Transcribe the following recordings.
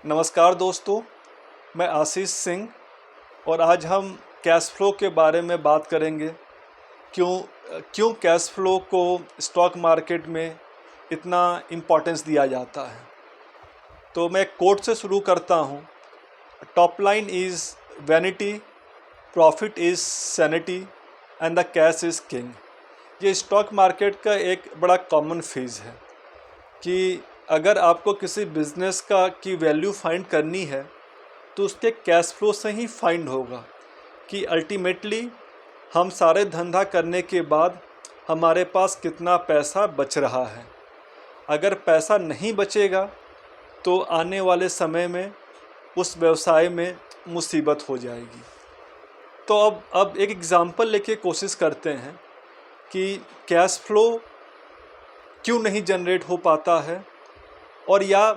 नमस्कार दोस्तों, मैं आशीष सिंह और आज हम कैश फ्लो के बारे में बात करेंगे। क्यों क्यों कैश फ्लो को स्टॉक मार्केट में इतना इम्पोर्टेंस दिया जाता है। तो मैं कोट से शुरू करता हूँ। Top line is vanity, profit is sanity and the cash is king. ये स्टॉक मार्केट का एक बड़ा कॉमन फेज है कि अगर आपको किसी बिज़नेस की वैल्यू फाइंड करनी है तो उसके कैश फ्लो से ही फाइंड होगा कि अल्टीमेटली हम सारे धंधा करने के बाद हमारे पास कितना पैसा बच रहा है। अगर पैसा नहीं बचेगा तो आने वाले समय में उस व्यवसाय में मुसीबत हो जाएगी। तो अब एक एग्ज़ाम्पल लेके कोशिश करते हैं कि कैश फ्लो क्यों नहीं जनरेट हो पाता है और या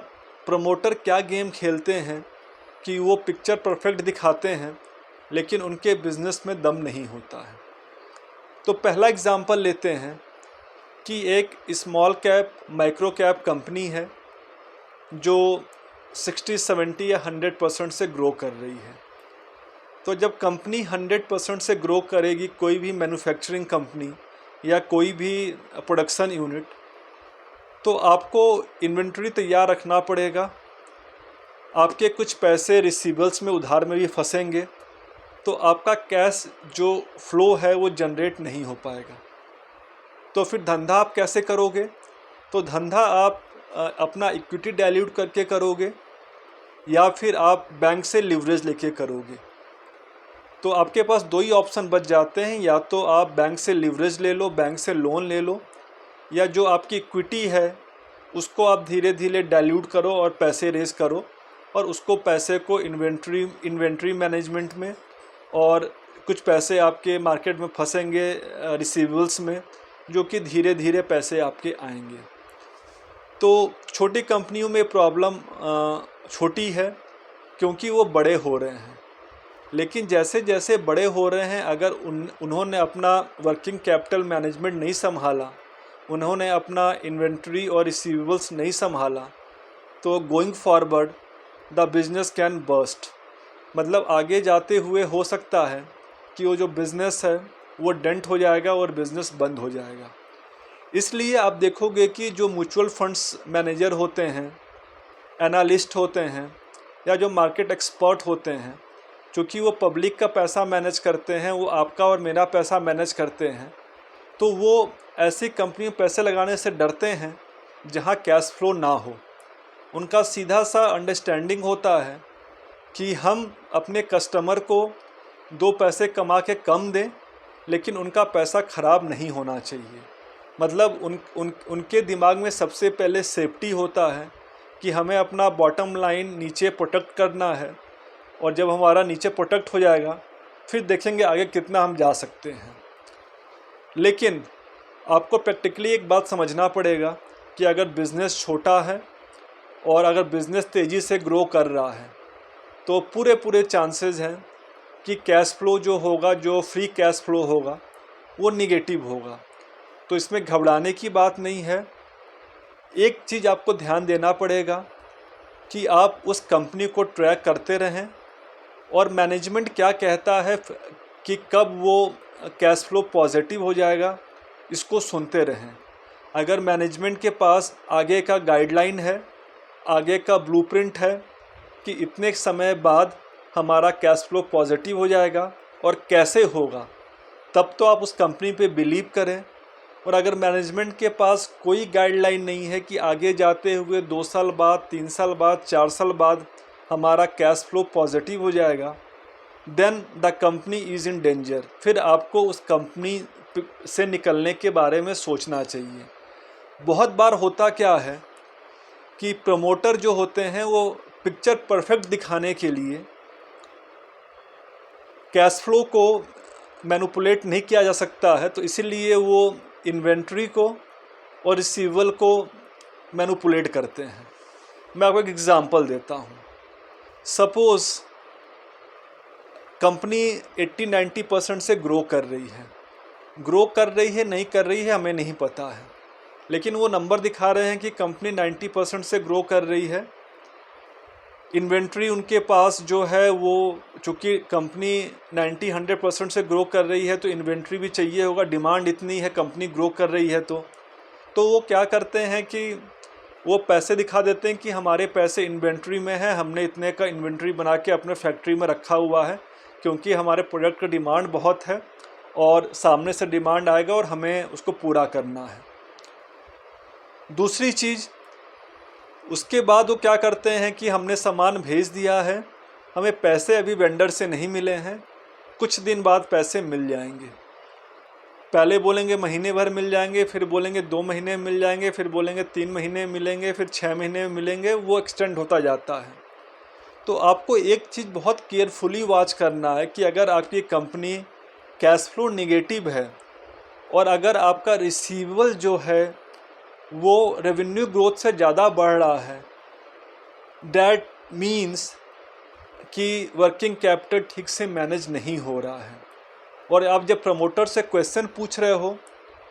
प्रमोटर क्या गेम खेलते हैं कि वो पिक्चर परफेक्ट दिखाते हैं लेकिन उनके बिज़नेस में दम नहीं होता है। तो पहला एग्ज़ाम्पल लेते हैं कि एक small cap micro cap company है जो 60, 70 या 100% से ग्रो कर रही है। तो जब कंपनी 100% से ग्रो करेगी, कोई भी मैन्युफैक्चरिंग कंपनी या कोई भी प्रोडक्शन यूनिट, तो आपको इन्वेंट्री तैयार रखना पड़ेगा। आपके कुछ पैसे रिसीवेबल्स में उधार में भी फंसेंगे, तो आपका कैश जो फ्लो है वो जनरेट नहीं हो पाएगा। तो फिर धंधा आप कैसे करोगे? तो धंधा आप अपना इक्विटी डाइल्यूट करके करोगे या फिर आप बैंक से लिवरेज लेके करोगे। तो आपके पास दो ही ऑप्शन बच जाते हैं, या तो आप बैंक से लिवरेज ले लो, बैंक से लोन ले लो, या जो आपकी इक्विटी है उसको आप धीरे धीरे डाइल्यूट करो और पैसे रेज करो और उसको पैसे को इन्वेंट्री मैनेजमेंट में, और कुछ पैसे आपके मार्केट में फंसेंगे रिसीवेबल्स में, जो कि धीरे धीरे पैसे आपके आएंगे। तो छोटी कंपनियों में प्रॉब्लम छोटी है क्योंकि वो बड़े हो रहे हैं, लेकिन जैसे जैसे बड़े हो रहे हैं अगर उन्होंने अपना वर्किंग कैपिटल मैनेजमेंट नहीं संभाला, उन्होंने अपना इन्वेंट्री और रिसीवेबल्स नहीं संभाला, तो going forward the business can burst. मतलब आगे जाते हुए हो सकता है कि वो जो बिज़नेस है वो डेंट हो जाएगा और बिज़नेस बंद हो जाएगा। इसलिए आप देखोगे कि जो म्यूचुअल फंड्स मैनेजर होते हैं, एनालिस्ट होते हैं, या जो मार्केट एक्सपर्ट होते हैं, चूँकि वो पब्लिक का पैसा मैनेज करते हैं, वो आपका और मेरा पैसा मैनेज करते हैं, तो वो ऐसी कंपनी में पैसे लगाने से डरते हैं जहां कैश फ्लो ना हो। उनका सीधा सा अंडरस्टैंडिंग होता है कि हम अपने कस्टमर को 2 पैसे कमा के कम दें, लेकिन उनका पैसा ख़राब नहीं होना चाहिए। मतलब उनके दिमाग में सबसे पहले सेफ्टी होता है कि हमें अपना बॉटम लाइन नीचे प्रोटेक्ट करना है, और जब हमारा नीचे प्रोटेक्ट हो जाएगा फिर देखेंगे आगे कितना हम जा सकते हैं। लेकिन आपको प्रैक्टिकली एक बात समझना पड़ेगा कि अगर बिज़नेस छोटा है और अगर बिज़नेस तेज़ी से ग्रो कर रहा है तो पूरे चांसेस हैं कि कैश फ्लो जो होगा, जो फ्री कैश फ्लो होगा, वो निगेटिव होगा। तो इसमें घबराने की बात नहीं है। एक चीज़ आपको ध्यान देना पड़ेगा कि आप उस कंपनी को ट्रैक करते रहें और मैनेजमेंट क्या कहता है कि कब वो कैश फ्लो पॉजिटिव हो जाएगा, इसको सुनते रहें। अगर मैनेजमेंट के पास आगे का गाइडलाइन है, आगे का ब्लूप्रिंट है कि इतने समय बाद हमारा कैश फ्लो पॉजिटिव हो जाएगा और कैसे होगा, तब तो आप उस कंपनी पे बिलीव करें। और अगर मैनेजमेंट के पास कोई गाइडलाइन नहीं है कि आगे जाते हुए 2 साल बाद, 3 साल बाद, 4 साल बाद हमारा कैश फ्लो पॉजिटिव हो जाएगा, then the company is in danger. फिर आपको उस कंपनी से निकलने के बारे में सोचना चाहिए। बहुत बार होता क्या है कि प्रमोटर जो होते हैं वो पिक्चर परफेक्ट दिखाने के लिए कैश फ्लो को मैनिपुलेट नहीं किया जा सकता है, तो इसीलिए वो इन्वेंट्री को और रिसीवेबल को मैनिपुलेट करते हैं। मैं आपको एक एग्ज़ाम्पल देता हूँ। सपोज़ कंपनी 80-90% से ग्रो कर रही है, नहीं कर रही है हमें नहीं पता है, लेकिन वो नंबर दिखा रहे हैं कि कंपनी 90% से ग्रो कर रही है इन्वेंट्री उनके पास जो है वो, चूँकि कंपनी 90-100% से ग्रो कर रही है तो इन्वेंट्री भी चाहिए होगा, डिमांड इतनी है, कंपनी ग्रो कर रही है तो वो क्या करते हैं कि वो पैसे दिखा देते हैं कि हमारे पैसे इन्वेंट्री में है, हमने इतने का इन्वेंट्री बना के अपने फैक्ट्री में रखा हुआ है, क्योंकि हमारे प्रोडक्ट का डिमांड बहुत है और सामने से डिमांड आएगा और हमें उसको पूरा करना है। दूसरी चीज़, उसके बाद वो क्या करते हैं कि हमने सामान भेज दिया है, हमें पैसे अभी वेंडर से नहीं मिले हैं, कुछ दिन बाद पैसे मिल जाएंगे। पहले बोलेंगे महीने भर मिल जाएंगे, फिर बोलेंगे 2 महीने मिल जाएंगे, फिर बोलेंगे 3 महीने मिलेंगे, फिर 6 महीने में मिलेंगे, वो एक्सटेंड होता जाता है। तो आपको एक चीज़ बहुत केयरफुली वॉच करना है कि अगर आपकी कंपनी कैश फ्लो निगेटिव है और अगर आपका रिसीवेबल जो है वो रेवेन्यू ग्रोथ से ज़्यादा बढ़ रहा है, डैट मीन्स कि वर्किंग कैपिटल ठीक से मैनेज नहीं हो रहा है। और आप जब प्रमोटर से क्वेश्चन पूछ रहे हो,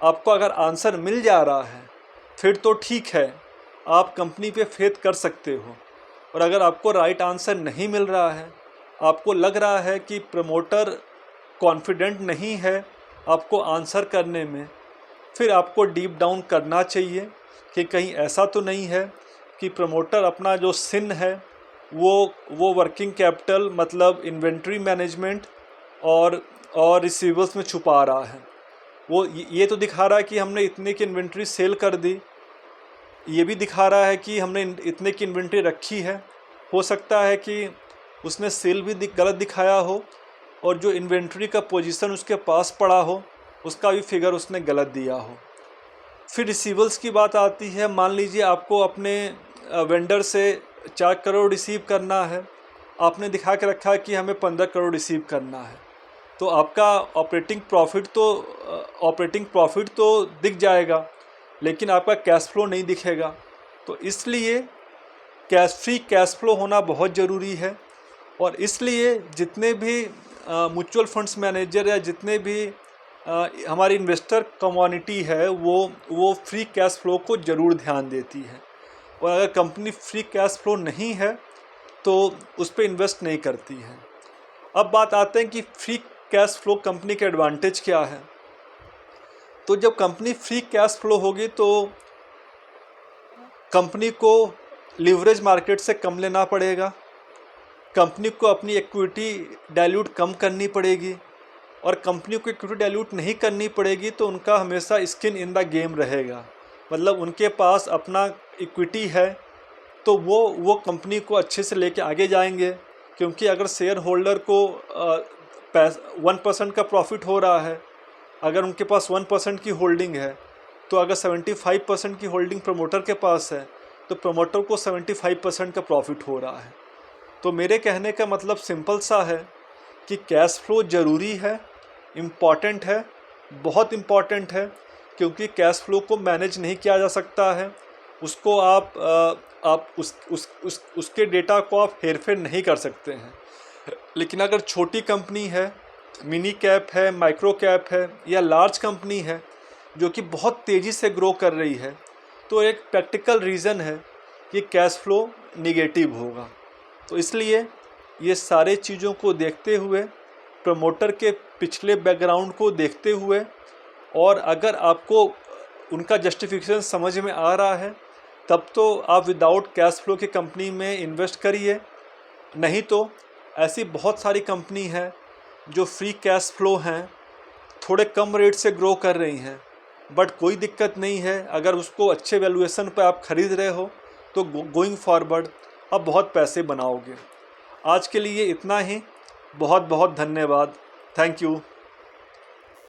आपको अगर आंसर मिल जा रहा है फिर तो ठीक है, आप कंपनी पे फेथ कर सकते हो। और अगर आपको राइट आंसर नहीं मिल रहा है, आपको लग रहा है कि प्रमोटर कॉन्फिडेंट नहीं है आपको आंसर करने में, फिर आपको डीप डाउन करना चाहिए कि कहीं ऐसा तो नहीं है कि प्रमोटर अपना जो सिन है वो वर्किंग कैपिटल मतलब इन्वेंट्री मैनेजमेंट और रिसीवेबल्स में छुपा रहा है। वो ये तो दिखा रहा है कि हमने इतने की इन्वेंट्री सेल कर दी, ये भी दिखा रहा है कि हमने इतने की इन्वेंट्री रखी है। हो सकता है कि उसने सेल भी गलत दिखाया हो और जो इन्वेंट्री का पोजीशन उसके पास पड़ा हो उसका भी फिगर उसने गलत दिया हो। फिर रिसीवेबल्स की बात आती है। मान लीजिए आपको अपने वेंडर से 4 करोड़ रिसीव करना है, आपने दिखा के रखा है कि हमें 15 करोड़ रिसीव करना है, तो आपका ऑपरेटिंग प्रॉफिट तो दिख जाएगा, लेकिन आपका कैश फ्लो नहीं दिखेगा। तो इसलिए फ्री कैश फ्लो होना बहुत ज़रूरी है। और इसलिए जितने भी म्यूचुअल फंड्स मैनेजर या जितने भी हमारी इन्वेस्टर कम्युनिटी है वो फ्री कैश फ्लो को ज़रूर ध्यान देती है। और अगर कंपनी फ्री कैश फ्लो नहीं है तो उस पर इन्वेस्ट नहीं करती है। अब बात आते हैं कि फ्री कैश फ्लो कंपनी के एडवांटेज क्या है। तो जब कंपनी फ्री कैश फ्लो होगी तो कंपनी को लीवरेज मार्केट से कम लेना पड़ेगा, कंपनी को अपनी इक्विटी डाइल्यूट कम करनी पड़ेगी, और कंपनी को इक्विटी डाइल्यूट नहीं करनी पड़ेगी तो उनका हमेशा स्किन इन द गेम रहेगा। मतलब उनके पास अपना इक्विटी है तो वो कंपनी को अच्छे से लेके आगे जाएंगे, क्योंकि अगर शेयर होल्डर को 1% का प्रॉफिट हो रहा है, अगर उनके पास 1% की होल्डिंग है, तो अगर 75% की होल्डिंग प्रमोटर के पास है तो प्रमोटर को 75% का प्रॉफिट हो रहा है। तो मेरे कहने का मतलब सिंपल सा है कि कैश फ्लो ज़रूरी है, इम्पॉर्टेंट है, बहुत इम्पॉर्टेंट है, क्योंकि कैश फ्लो को मैनेज नहीं किया जा सकता है। उसको आप उसके डेटा को आप हेरफेर नहीं कर सकते हैं। लेकिन अगर छोटी कंपनी है, मिनी कैप है, माइक्रो कैप है या लार्ज कंपनी है जो कि बहुत तेज़ी से ग्रो कर रही है, तो एक प्रैक्टिकल रीज़न है कि कैश फ्लो निगेटिव होगा। तो इसलिए ये सारे चीज़ों को देखते हुए, प्रमोटर के पिछले बैकग्राउंड को देखते हुए, और अगर आपको उनका जस्टिफिकेशन समझ में आ रहा है तब तो आप विदाउट कैश फ्लो की कंपनी में इन्वेस्ट करिए। नहीं तो ऐसी बहुत सारी कंपनी हैं जो फ्री कैश फ्लो हैं, थोड़े कम रेट से ग्रो कर रही हैं, बट कोई दिक्कत नहीं है। अगर उसको अच्छे वैल्यूएशन पर आप ख़रीद रहे हो तो गोइंग फॉरवर्ड आप बहुत पैसे बनाओगे। आज के लिए इतना ही। बहुत बहुत धन्यवाद। Thank you.